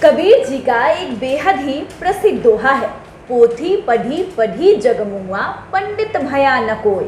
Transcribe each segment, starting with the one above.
कबीर जी का एक बेहद ही प्रसिद्ध दोहा है, पोथी पढ़ी पढ़ी जगमुआ पंडित भया न कोय,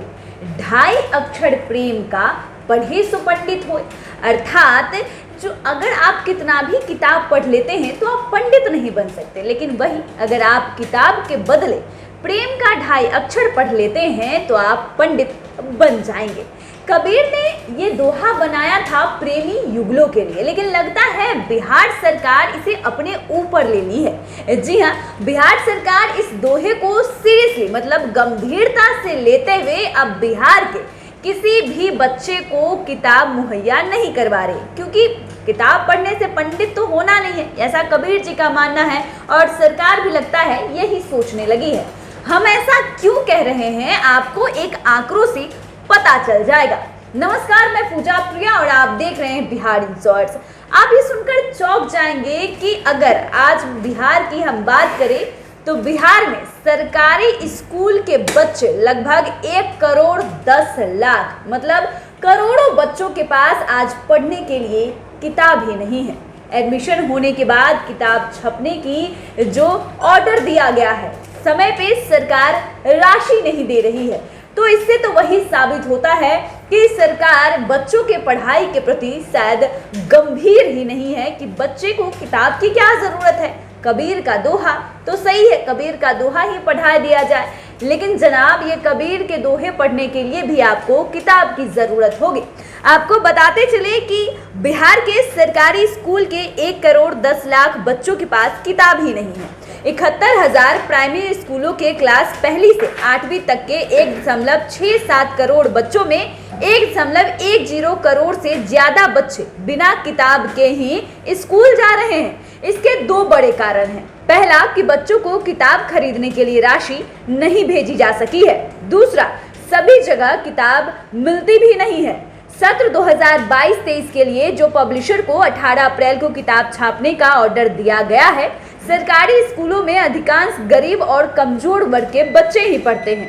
ढाई अक्षर प्रेम का पढ़े सो पंडित होय। अर्थात जो अगर आप कितना भी किताब पढ़ लेते हैं तो आप पंडित नहीं बन सकते, लेकिन वही अगर आप किताब के बदले प्रेम का ढाई अक्षर पढ़ लेते हैं तो आप पंडित बन जाएंगे। कबीर ने ये दोहा बनाया था प्रेमी युगलों के लिए, लेकिन लगता है बिहार सरकार इसे अपने ऊपर ले ली है। जी हाँ, बिहार सरकार इस दोहे को सीरियसली मतलब गंभीरता से लेते हुए अब बिहार के किसी भी बच्चे को किताब मुहैया नहीं करवा रही, क्योंकि किताब पढ़ने से पंडित तो होना नहीं है, ऐसा कबीर जी का मानना है और सरकार भी लगता है यही सोचने लगी है। हम ऐसा क्यों कह रहे हैं आपको एक आंकड़ों से पता चल जाएगा। नमस्कार, मैं पूजा प्रिया और आप देख रहे हैं बिहार इन शॉर्ट्स। आप ये सुनकर चौंक जाएंगे कि अगर आज बिहार की हम बात करें तो बिहार में सरकारी स्कूल के बच्चे लगभग 1 करोड़ 10 लाख मतलब करोड़ों बच्चों के पास आज पढ़ने के लिए किताब ही नहीं है। एडमिशन होने के बाद किताब छपने की जो ऑर्डर दिया गया है, समय पे सरकार राशि नहीं दे रही है, तो इससे तो वही साबित होता है कि सरकार बच्चों के पढ़ाई के प्रति शायद गंभीर ही नहीं है कि बच्चे को किताब की क्या जरूरत है। कबीर का दोहा तो सही है, कबीर का दोहा ही पढ़ा दिया जाए, लेकिन जनाब ये कबीर के दोहे पढ़ने के लिए भी आपको किताब की जरूरत होगी। आपको बताते चले कि बिहार के सरकारी स्कूल के 1 करोड़ 10 लाख बच्चों के पास किताब ही नहीं है। 71,000 प्राइमरी स्कूलों के क्लास पहली से 8वीं तक के 1.67 करोड़ बच्चों में 1.10 करोड़ से ज्यादा बच्चे बिना किताब के ही स्कूल जा रहे हैं। इसके 2 बड़े कारण हैं। पहला कि बच्चों को किताब खरीदने के लिए राशि नहीं भेजी जा सकी है। दूसरा, सभी जगह किताब मिलती भी नहीं है। सत्र 2022-23 के लिए जो पब्लिशर को 18 अप्रैल को किताब छापने का ऑर्डर दिया गया है, सरकारी स्कूलों में अधिकांश गरीब और कमजोर वर्ग के बच्चे ही पढ़ते हैं।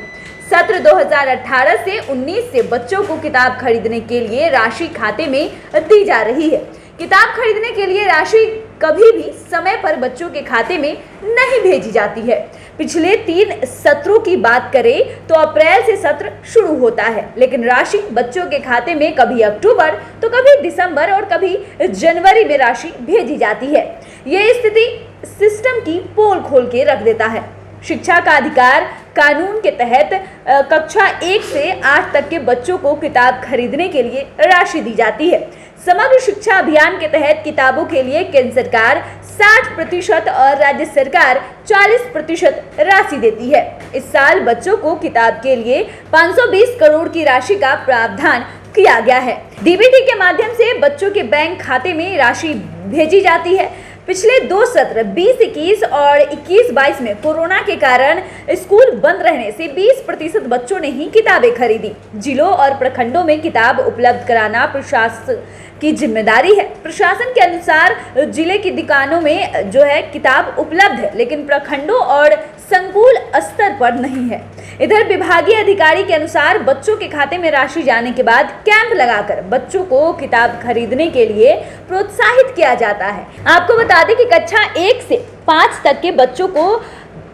सत्र 2018 से 19 से बच्चों को किताब खरीदने के लिए राशि खाते में दी जा रही है। किताब खरीदने के लिए राशि कभी भी समय पर बच्चों के खाते में नहीं भेजी जाती है। पिछले 3 सत्रों की बात करें तो अप्रैल से सत्र शुरू होता है, लेकिन राशि बच्चों के खाते में कभी अक्टूबर तो कभी दिसंबर और कभी जनवरी में राशि भेजी जाती है। यह स्थिति सिस्टम की पोल खोल के रख देता है। शिक्षा का अधिकार कानून के तहत कक्षा 1 से 8 तक के बच्चों को किताब खरीदने के लिए राशि दी जाती है। समग्र शिक्षा अभियान के तहत किताबों के लिए केंद्र सरकार 60% और राज्य सरकार 40% राशि देती है। इस साल बच्चों को किताब के लिए 520 करोड़ की राशि का प्रावधान किया गया है। डीबीटी के माध्यम से बच्चों के बैंक खाते में राशि भेजी जाती है। पिछले 2 सत्र 2021 और 21-22 में कोरोना के कारण स्कूल बंद रहने से 20% बच्चों ने ही किताबें खरीदी। जिलों और प्रखंडों में किताब उपलब्ध कराना प्रशासन की जिम्मेदारी है। प्रशासन के अनुसार जिले की दुकानों में जो है किताब उपलब्ध है, लेकिन प्रखंडों और संकुल स्तर पर नहीं है। इधर विभागीय अधिकारी के अनुसार बच्चों के खाते में राशि जाने के बाद कैंप लगाकर बच्चों को किताब खरीदने के लिए प्रोत्साहित किया जाता है। आपको बता दें कि कक्षा 1 से 5 तक के बच्चों को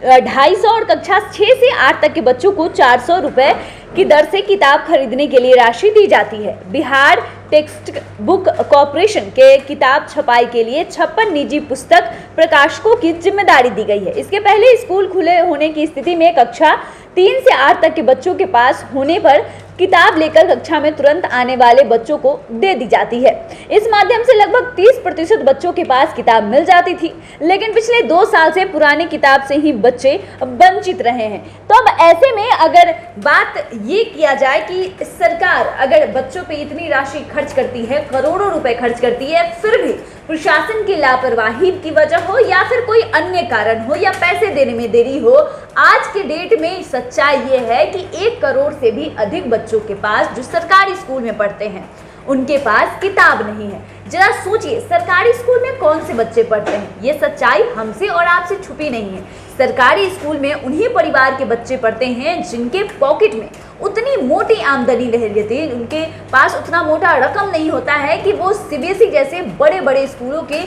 250 और कक्षा 6 से 8 तक के बच्चों को 400 रुपए की दर से किताब खरीदने के लिए राशि दी जाती है। बिहार टेक्स्ट बुक कॉर्पोरेशन के किताब छपाई के लिए 56 निजी पुस्तक प्रकाशकों की जिम्मेदारी दी गई है। इसके पहले स्कूल खुले होने की स्थिति में कक्षा 3 से 8 तक के बच्चों के पास होने पर किताब लेकर कक्षा में तुरंत आने वाले बच्चों को दे दी जाती है। इस माध्यम से लगभग 30% बच्चों के पास किताब मिल जाती थी, लेकिन पिछले 2 साल से पुरानी किताब से ही बच्चे वंचित रहे हैं। तो अब ऐसे में अगर बात ये किया जाए कि सरकार अगर बच्चों पे इतनी राशि खर्च करती है, करोड़ों रुपए खर्च करती है, फिर भी प्रशासन की लापरवाही की वजह हो या फिर कोई अन्य कारण हो या पैसे देने में देरी हो, आज के डेट में सच्चाई ये है कि 1 करोड़ से भी अधिक बच्चों के पास जो सरकारी स्कूल में पढ़ते हैं उनके पास किताब नहीं है। जरा सोचिए, सरकारी स्कूल में कौन से बच्चे पढ़ते हैं? ये सच्चाई हमसे और आपसे छुपी नहीं है। सरकारी स्कूल में उन्हीं परिवार के बच्चे पढ़ते हैं जिनके पॉकेट में उतनी मोटी आमदनी नहीं रहती, उनके पास उतना मोटा रकम नहीं होता है कि वो सीबीएसई जैसे बड़े बड़े स्कूलों के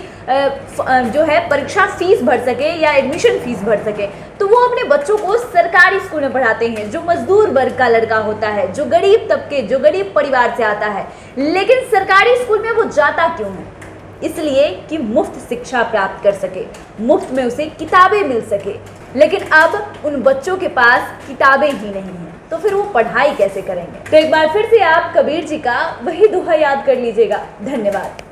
जो है परीक्षा फीस भर सके या एडमिशन फीस भर सके। तो वो अपने बच्चों को सरकारी स्कूल में पढ़ाते हैं, जो मजदूर वर्ग का लड़का होता है, जो गरीब तबके, जो गरीब परिवार से आता है। लेकिन सरकारी स्कूल में वो जाता क्यों है? इसलिए कि मुफ्त शिक्षा प्राप्त कर सके, मुफ्त में उसे किताबें मिल सके। लेकिन अब उन बच्चों के पास किताबें ही नहीं हैं, तो फिर वो पढ़ाई कैसे करेंगे? तो एक बार फिर से आप कबीर जी का वही दोहा याद कर लीजिएगा। धन्यवाद।